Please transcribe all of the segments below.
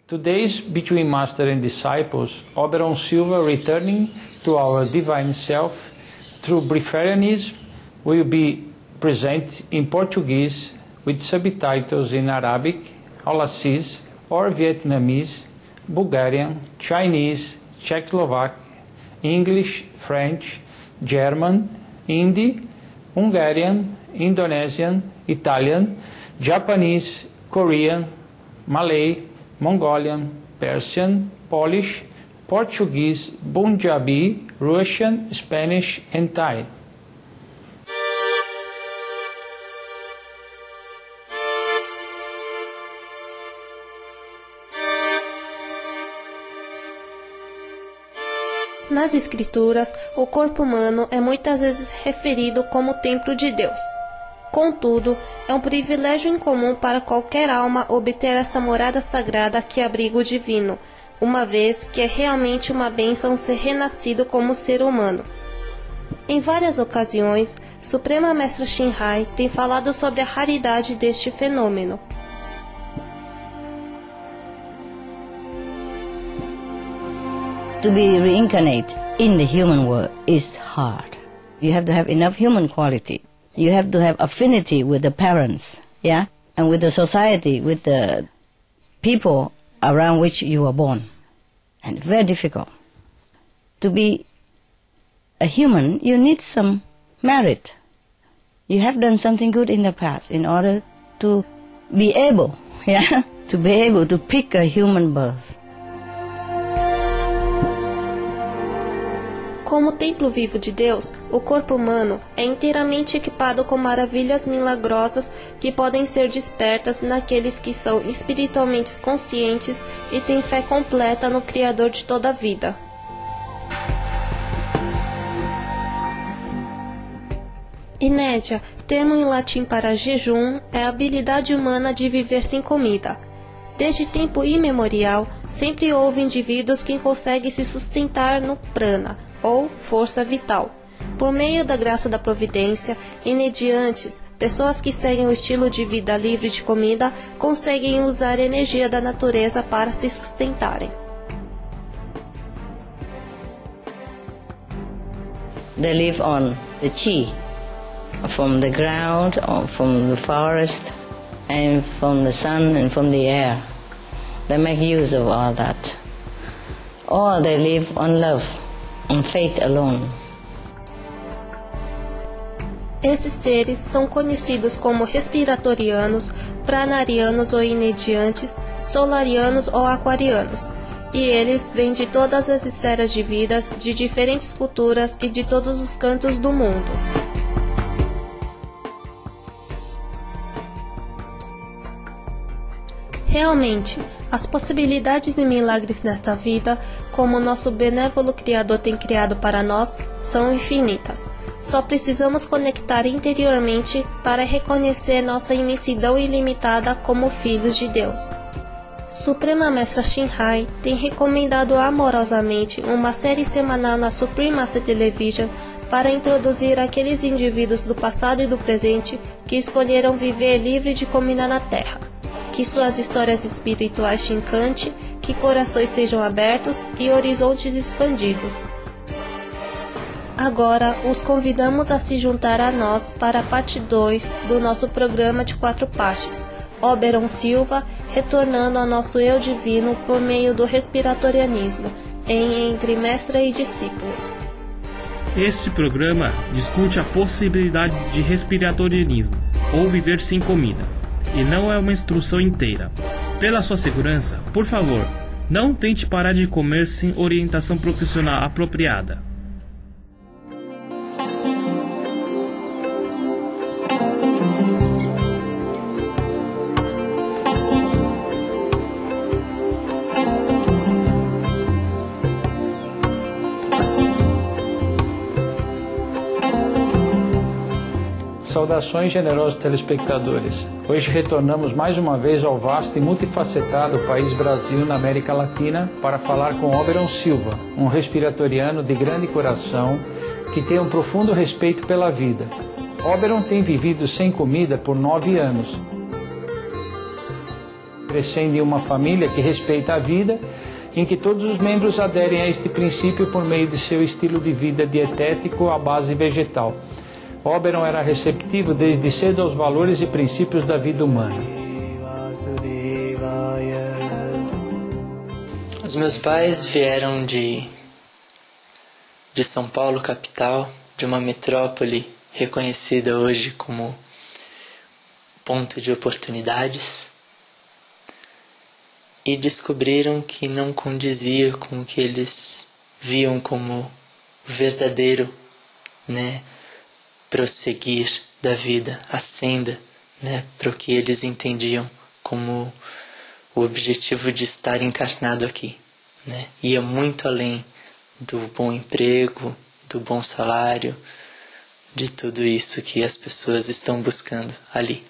Today's Between Master and Disciples, Oberon Silva returning to our divine self through Breatharianism will be present in Portuguese with subtitles in Arabic, Aulacese or Vietnamese, Bulgarian, Chinese, Czechoslovak, English, French, German, Hindi, Hungarian, Indonesian, Italian, Japanese, Korean, Malay, Mongolian, Persian, Polish, Portuguese, Punjabi, Russian, Spanish, and Thai. Nas Escrituras, o corpo humano é muitas vezes referido como templo de Deus. Contudo, é um privilégio incomum para qualquer alma obter esta morada sagrada que abriga o divino, uma vez que é realmente uma bênção ser renascido como ser humano. Em várias ocasiões, Suprema Mestra Shinhai tem falado sobre a raridade deste fenômeno. To be reincarnate in the human world is hard. You have to have enough human quality. You have to have affinity with the parents, yeah, and with the society, with the people around which you were born. And very difficult. To be a human, you need some merit. You have done something good in the past in order to be able, yeah, to be able to pick a human birth. Como templo vivo de Deus, o corpo humano é inteiramente equipado com maravilhas milagrosas que podem ser despertas naqueles que são espiritualmente conscientes e têm fé completa no Criador de toda a vida. Inédia, termo em latim para jejum, é a habilidade humana de viver sem comida. Desde tempo imemorial, sempre houve indivíduos que conseguem se sustentar no prana, ou força vital. Por meio da graça da providência, inediantes, pessoas que seguem o estilo de vida livre de comida, conseguem usar a energia da natureza para se sustentarem. They live on the chi, from the ground, or from the forest, and from the sun and from the air. They make use of all that. Or they live on love, on faith alone. Esses seres são conhecidos como respiratorianos, pranarianos ou inediantes, solarianos ou aquarianos, e eles vêm de todas as esferas de vidas, de diferentes culturas e de todos os cantos do mundo. Realmente, as possibilidades e milagres nesta vida, como o nosso benévolo Criador tem criado para nós, são infinitas. Só precisamos conectar interiormente para reconhecer nossa imensidão ilimitada como filhos de Deus. Suprema Mestra Shinhai tem recomendado amorosamente uma série semanal na Supreme Master Television para introduzir aqueles indivíduos do passado e do presente que escolheram viver livre de comida na Terra. Que suas histórias espirituais te encante, que corações sejam abertos e horizontes expandidos. Agora, os convidamos a se juntar a nós para a parte 2 do nosso programa de 4 partes, Oberon Silva retornando ao nosso eu divino por meio do respiratorianismo, em Entre Mestre e Discípulos. Este programa discute a possibilidade de respiratorianismo, ou viver sem comida, e não é uma instrução inteira. Pela sua segurança, por favor, não tente parar de comer sem orientação profissional apropriada. Saudações, generosos telespectadores. Hoje retornamos mais uma vez ao vasto e multifacetado país Brasil na América Latina para falar com Oberon Silva, um respiratoriano de grande coração que tem um profundo respeito pela vida. Oberon tem vivido sem comida por 9 anos. crescendo em uma família que respeita a vida, em que todos os membros aderem a este princípio por meio de seu estilo de vida dietético à base vegetal. Oberon era receptivo desde cedo aos valores e princípios da vida humana. Os meus pais vieram de São Paulo, capital, de uma metrópole reconhecida hoje como ponto de oportunidades, e descobriram que não condizia com o que eles viam como verdadeiro, prosseguir da vida, a senda, para o que eles entendiam como o objetivo de estar encarnado aqui. Ia muito além do bom emprego, do bom salário, de tudo isso que as pessoas estão buscando ali.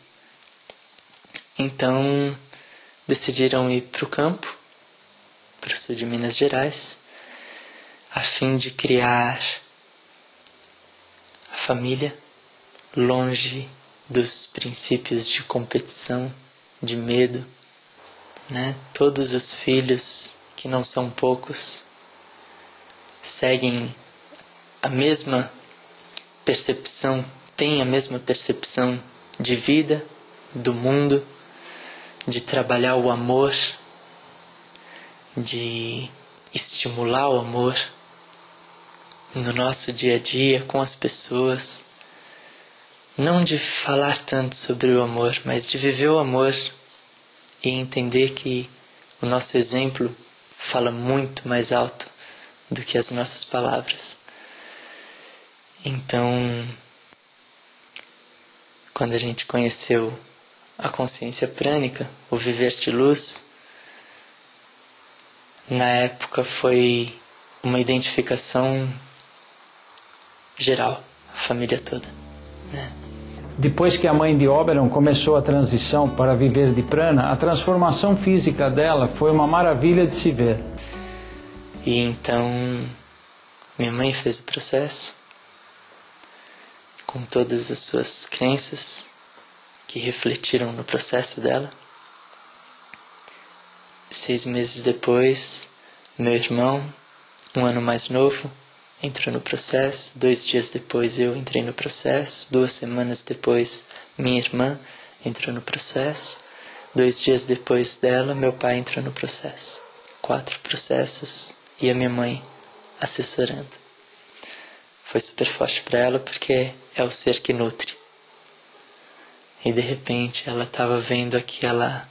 Então, decidiram ir para o campo, para o sul de Minas Gerais, a fim de criar a família longe dos princípios de competição, de medo. Todos os filhos, que não são poucos, seguem a mesma percepção, têm a mesma percepção de vida, do mundo, de trabalhar o amor, de estimular o amor no nosso dia a dia com as pessoas. Não de falar tanto sobre o amor, mas de viver o amor e entender que o nosso exemplo fala muito mais alto do que as nossas palavras. Então, quando a gente conheceu a consciência prânica, o viver de luz, na época foi uma identificação geral, a família toda. Depois que a mãe de Oberon começou a transição para viver de prana, a transformação física dela foi uma maravilha de se ver. E então, minha mãe fez o processo, com todas as suas crenças, que refletiram no processo dela. 6 meses depois, meu irmão, 1 ano mais novo, entrou no processo. 2 dias depois eu entrei no processo. 2 semanas depois, minha irmã entrou no processo. 2 dias depois dela, meu pai entrou no processo. 4 processos e a minha mãe assessorando. Foi super forte para ela porque é o ser que nutre. E de repente ela estava vendo aquela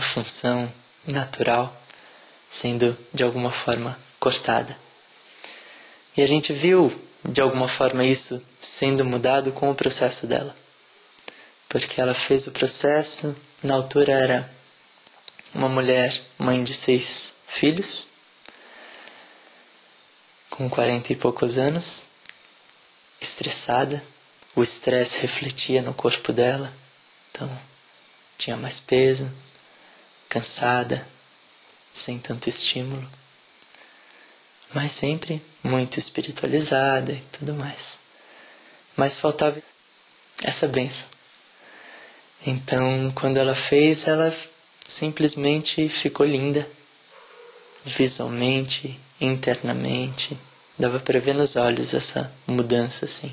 função natural sendo de alguma forma cortada. E a gente viu de alguma forma isso sendo mudado com o processo dela. Porque ela fez o processo, na altura era uma mulher, mãe de 6 filhos, com 40 e poucos anos, estressada. O estresse refletia no corpo dela, então tinha mais peso, cansada, sem tanto estímulo, mas sempre muito espiritualizada e tudo mais. Mas faltava essa bênção. Então, quando ela fez, ela simplesmente ficou linda, visualmente, internamente. Dava para ver nos olhos essa mudança assim.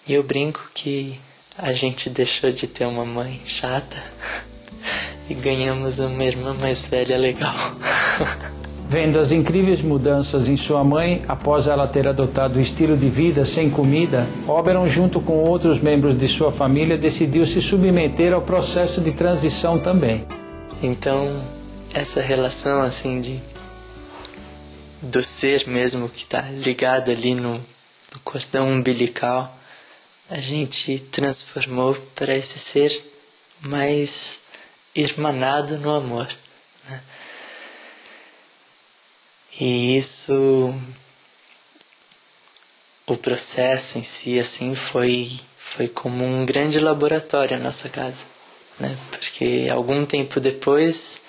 E eu brinco que a gente deixou de ter uma mãe chata e ganhamos uma irmã mais velha legal. Vendo as incríveis mudanças em sua mãe após ela ter adotado o estilo de vida sem comida, Oberon, junto com outros membros de sua família, decidiu se submeter ao processo de transição também. Então, essa relação assim do ser mesmo que está ligado ali no cordão umbilical, a gente transformou para esse ser mais irmanado no amor, né? E isso, o processo em si assim foi como um grande laboratório a nossa casa, né? Porque algum tempo depois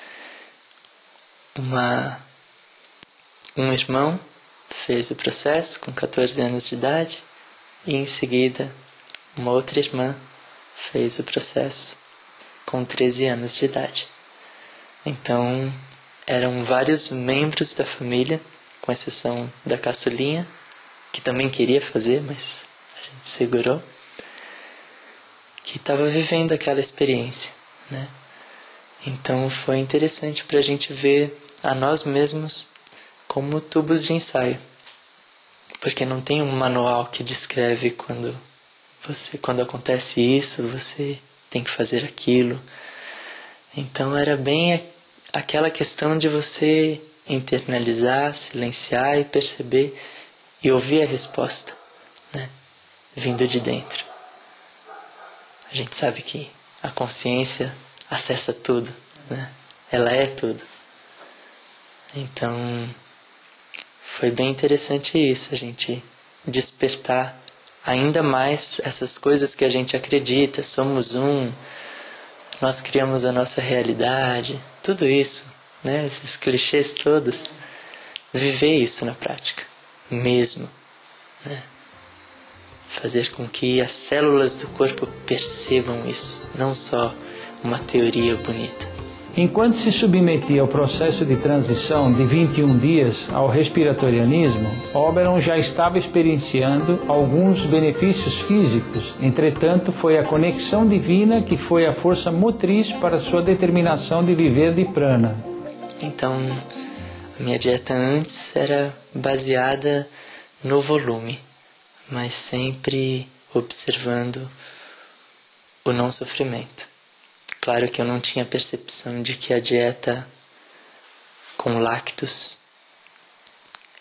um irmão fez o processo com 14 anos de idade e em seguida uma outra irmã fez o processo com 13 anos de idade. Então, eram vários membros da família, com exceção da caçulinha, que também queria fazer, mas a gente segurou, que estava vivendo aquela experiência, né? Então foi interessante para a gente ver a nós mesmos como tubos de ensaio, porque não tem um manual que descreve quando acontece isso, você tem que fazer aquilo. Então era bem aquela questão de você internalizar, silenciar e perceber e ouvir a resposta, né? Vindo de dentro. A gente sabe que a consciência acessa tudo, né? Ela é tudo. Então foi bem interessante isso, a gente despertar ainda mais essas coisas que a gente acredita, somos um, nós criamos a nossa realidade, tudo isso, né? Esses clichês todos, viver isso na prática, mesmo, né? Fazer com que as células do corpo percebam isso, não só uma teoria bonita. Enquanto se submetia ao processo de transição de 21 dias ao respiratorianismo, Oberon já estava experienciando alguns benefícios físicos. Entretanto, foi a conexão divina que foi a força motriz para sua determinação de viver de prana. Então, a minha dieta antes era baseada no volume, mas sempre observando o não sofrimento. Claro que eu não tinha percepção de que a dieta com lácteos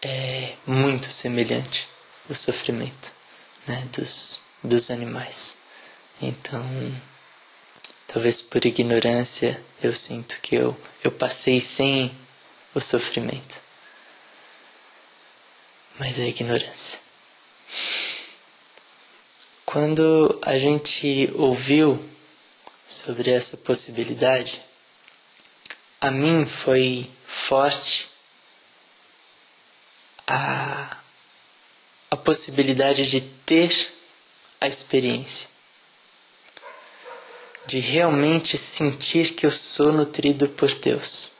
é muito semelhante ao sofrimento, né, dos animais. Então, talvez por ignorância, eu sinto que eu passei sem o sofrimento. Mas é ignorância. Quando a gente ouviu sobre essa possibilidade, a mim foi forte a possibilidade de ter a experiência, de realmente sentir que eu sou nutrido por Deus.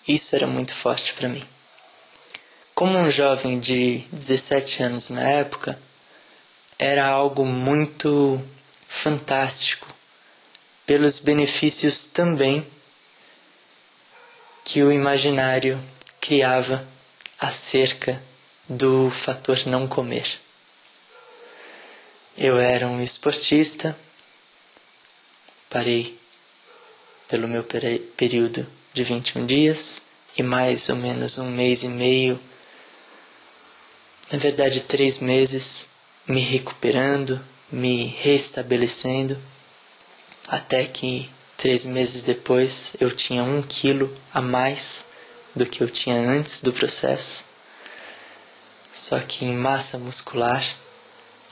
Isso era muito forte para mim. Como um jovem de 17 anos na época, era algo muito fantástico, pelos benefícios também que o imaginário criava acerca do fator não comer. Eu era um esportista, parei pelo meu período de 21 dias e mais ou menos 1 mês e meio, na verdade 3 meses, me recuperando, me restabelecendo, até que 3 meses depois eu tinha 1 quilo a mais do que eu tinha antes do processo, só que em massa muscular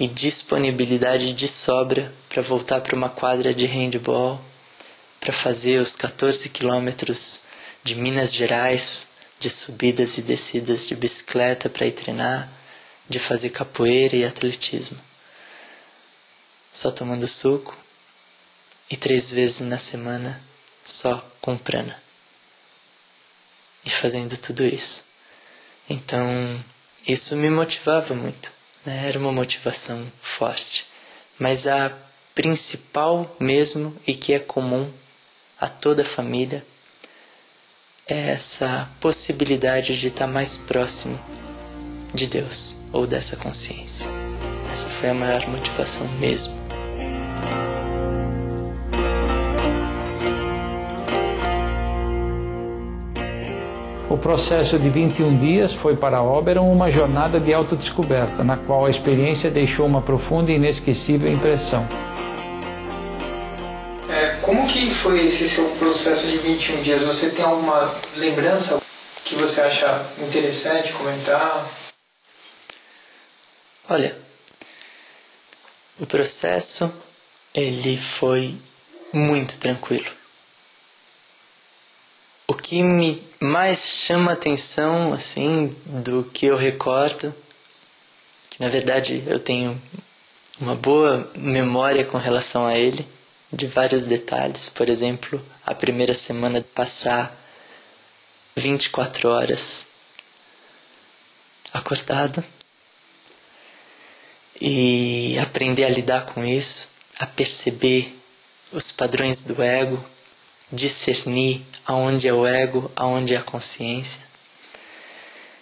e disponibilidade de sobra para voltar para uma quadra de handball, para fazer os 14 quilômetros de Minas Gerais, de subidas e descidas de bicicleta para ir treinar, de fazer capoeira e atletismo. Só tomando suco, e 3 vezes na semana só com prana. E fazendo tudo isso. Então, isso me motivava muito, né? Era uma motivação forte. Mas a principal mesmo, e que é comum a toda a família, é essa possibilidade de estar mais próximo de Deus, ou dessa consciência. Essa foi a maior motivação mesmo. O processo de 21 dias foi para Oberon uma jornada de autodescoberta, na qual a experiência deixou uma profunda e inesquecível impressão. Como que foi esse seu processo de 21 dias? Você tem alguma lembrança que você acha interessante comentar? Olha, o processo ele foi muito tranquilo. O que me mais chama a atenção, assim, do que eu recordo, que na verdade eu tenho uma boa memória com relação a ele, de vários detalhes. Por exemplo, a primeira semana passar 24 horas acordado e aprender a lidar com isso, a perceber os padrões do ego, discernir aonde é o ego, aonde é a consciência,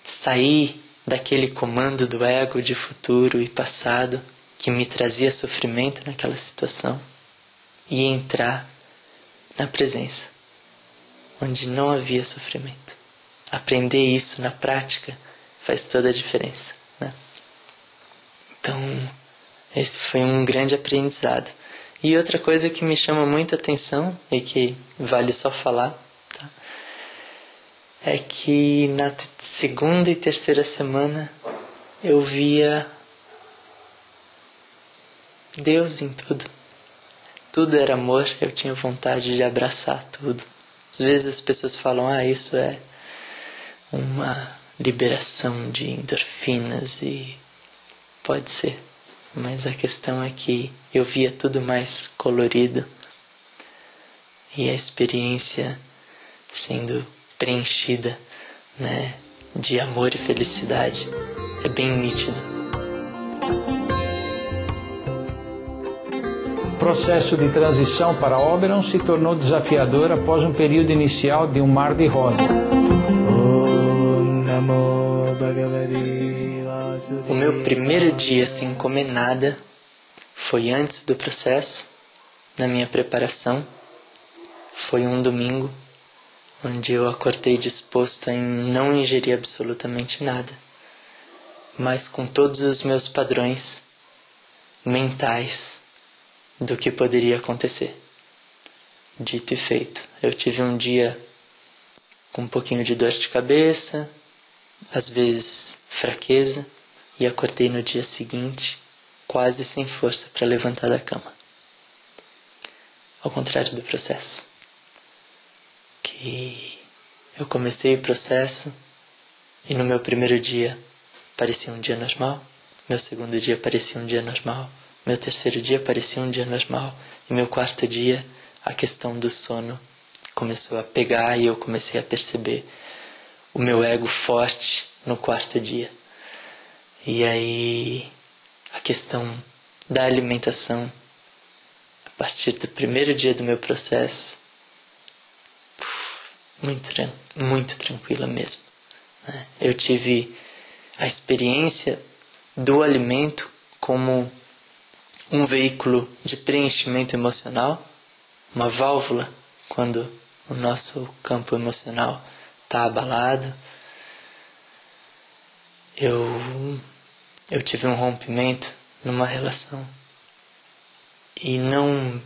sair daquele comando do ego de futuro e passado que me trazia sofrimento naquela situação e entrar na presença, onde não havia sofrimento. Aprender isso na prática faz toda a diferença, né? Então, esse foi um grande aprendizado. E outra coisa que me chama muita atenção e que vale só falar, tá? É que na segunda e terceira semana eu via Deus em tudo. Tudo era amor, eu tinha vontade de abraçar tudo. Às vezes as pessoas falam, isso é uma liberação de endorfinas, e pode ser. Mas a questão é que eu via tudo mais colorido e a experiência sendo preenchida, né, de amor e felicidade é bem nítido. O processo de transição para Oberon se tornou desafiador após um período inicial de um mar de rosa. O meu primeiro dia sem comer nada foi antes do processo, na minha preparação. Foi um domingo, onde eu acordei disposto em não ingerir absolutamente nada, mas com todos os meus padrões mentais do que poderia acontecer. Dito e feito, eu tive um dia com um pouquinho de dor de cabeça, às vezes fraqueza, e acordei no dia seguinte quase sem força para levantar da cama. Ao contrário do processo, que eu comecei o processo e no meu primeiro dia parecia um dia normal, meu segundo dia parecia um dia normal, meu terceiro dia parecia um dia normal, e meu quarto dia a questão do sono começou a pegar e eu comecei a perceber o meu ego forte no quarto dia. E aí a questão da alimentação, a partir do primeiro dia do meu processo, muito tranquila mesmo, né? Eu tive a experiência do alimento como um veículo de preenchimento emocional, uma válvula quando o nosso campo emocional está abalado. Eu tive um rompimento numa relação e não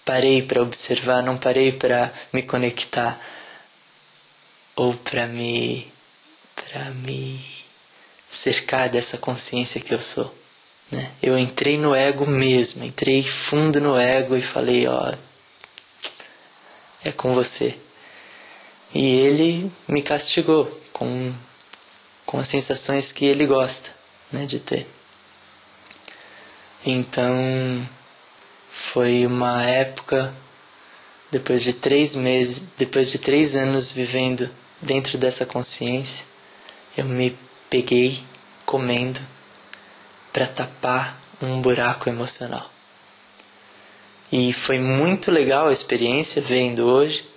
parei para observar, não parei para me conectar ou para me cercar dessa consciência que eu sou, né? Eu entrei no ego mesmo, entrei fundo no ego e falei, é com você. E ele me castigou com as sensações que ele gosta, né, de ter. Então foi uma época, depois de 3 meses, depois de 3 anos vivendo dentro dessa consciência, eu me peguei comendo para tapar um buraco emocional. E foi muito legal a experiência vendo hoje,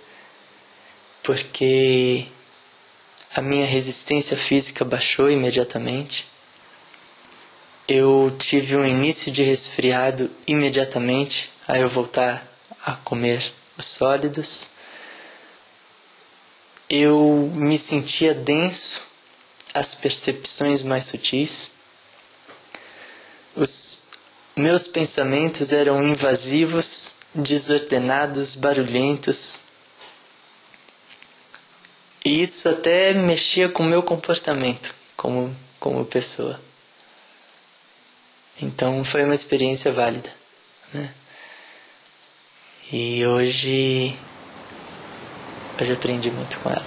porque a minha resistência física baixou imediatamente. Eu tive um início de resfriado imediatamente, a eu voltar a comer os sólidos. Eu me sentia denso, as percepções mais sutis. Os meus pensamentos eram invasivos, desordenados, barulhentos. E isso até mexia com o meu comportamento como pessoa. Então foi uma experiência válida, né? E hoje aprendi muito com ela.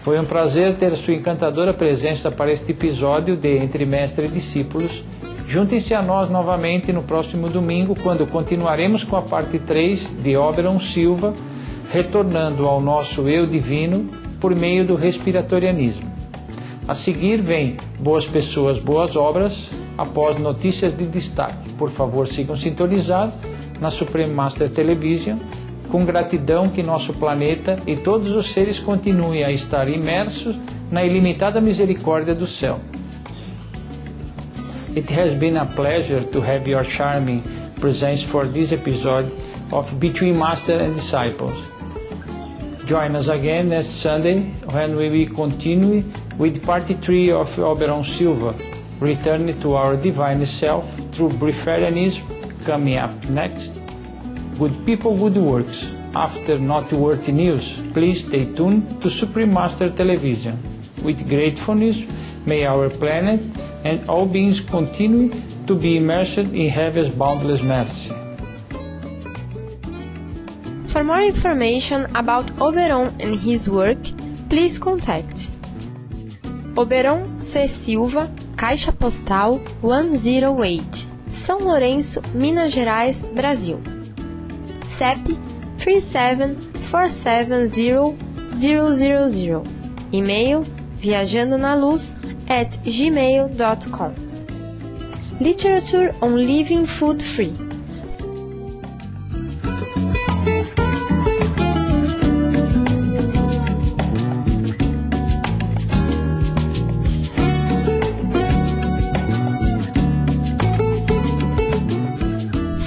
Foi um prazer ter sua encantadora presença para este episódio de Entre Mestre e Discípulos. Juntem-se a nós novamente no próximo domingo, quando continuaremos com a parte 3 de Oberon Silva, retornando ao nosso eu divino por meio do respiratorianismo. A seguir vem Boas Pessoas, Boas Obras, após notícias de destaque. Por favor, sigam sintonizados na Supreme Master Television. Com gratidão que nosso planeta e todos os seres continuem a estar imersos na ilimitada misericórdia do céu. It has been a pleasure to have your charming presence for this episode of Between Master and Disciples. Join us again next Sunday when we will continue with part 3 of Oberon Silva, returning to our divine self through Breatharianism. Coming up next, Good People, Good Works. After noteworthy news, please stay tuned to Supreme Master Television. With gratefulness, may our planet and all beings continue to be immersed in heaven's boundless mercy. For more information about Oberon and his work, please contact Oberon C. Silva, Caixa Postal 108, São Lourenço, Minas Gerais, Brasil. CEP 37470000. E-mail viajandonaluz@gmail.com. Literature on Living Food Free.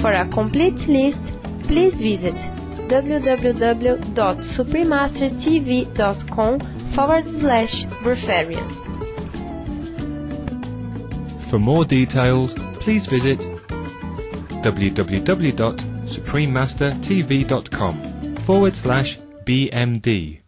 For a complete list, please visit www.supremastertv.com/Breatharians. For more details, please visit www.suprememastertv.com/BMD.